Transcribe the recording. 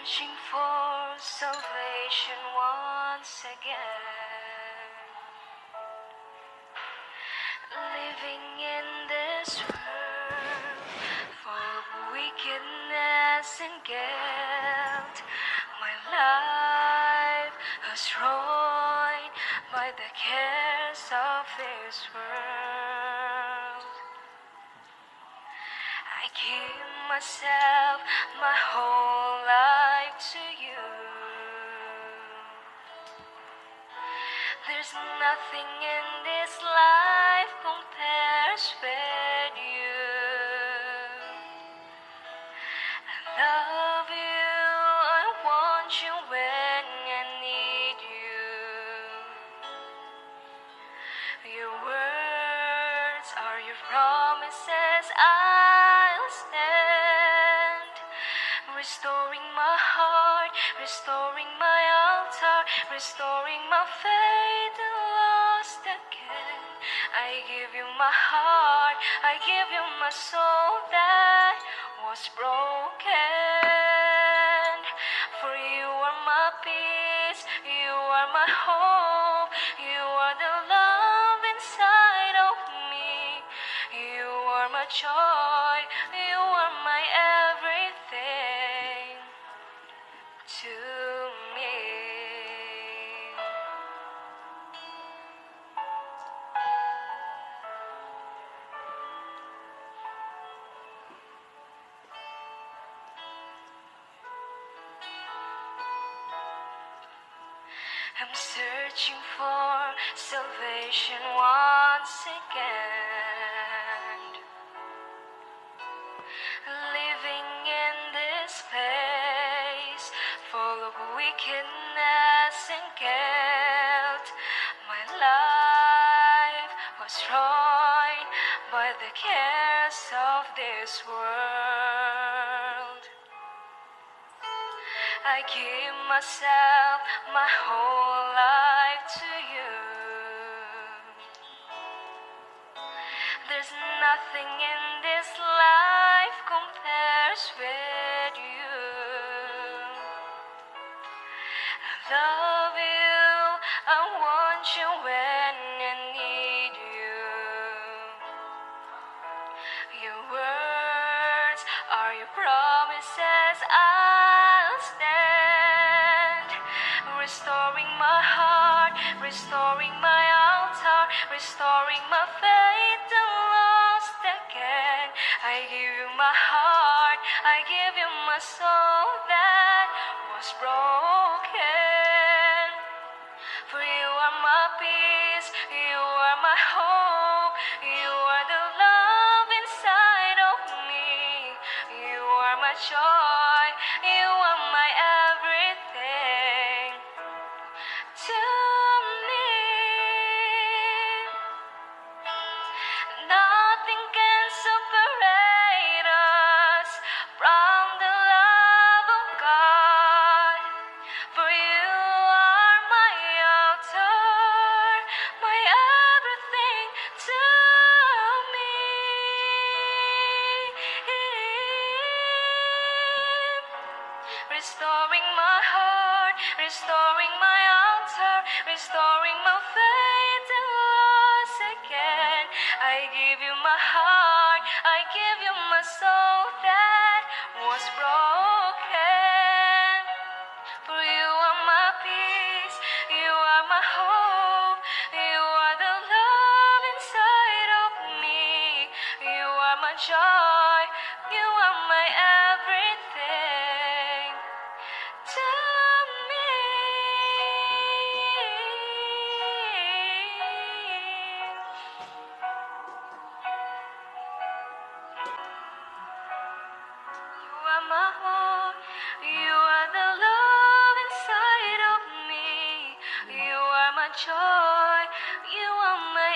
searching for salvation once again, living in this world full of wickedness and guilt. My life was ruined by the cares of this world. I give myself, my whole life to you. There's nothing in this life compares with you. I love you, I want you when I need you. Your words are your promises, I'll stand. Restoring my heart, restoring my altar, restoring my faith lost again. I give you my heart, I give you my soul that was broken. For you are my peace, you are my hope, you are the love inside of me. You are my joy, you are my everything to me. I'm searching for salvation once again, living in this place full of wickedness and guilt. My life was ruined by the cares of this world. I give myself, my whole life to you. There's nothing in this life compares with you. I love you, I want you when I need you. Your words are your promises, I'll stand. Restoring my heart, restoring my altar, restoring my faith lost again. I give you my heart, I give you my soul that was broken. For you are my peace, you are my hope, you are the love inside of me. You are my joy, you are my everything to me. Nothing can separate us from the love of God. For you are my altar, my everything to me. Restoring my heart, restoring my altar, restoring my faith lost again. I give you my heart, I give you my soul that was broken. For you are my peace, you are my hope, you are the love inside of me. You are my joy, you are my everything to me. You are my hope, you are the love inside of me. You are my joy, you are my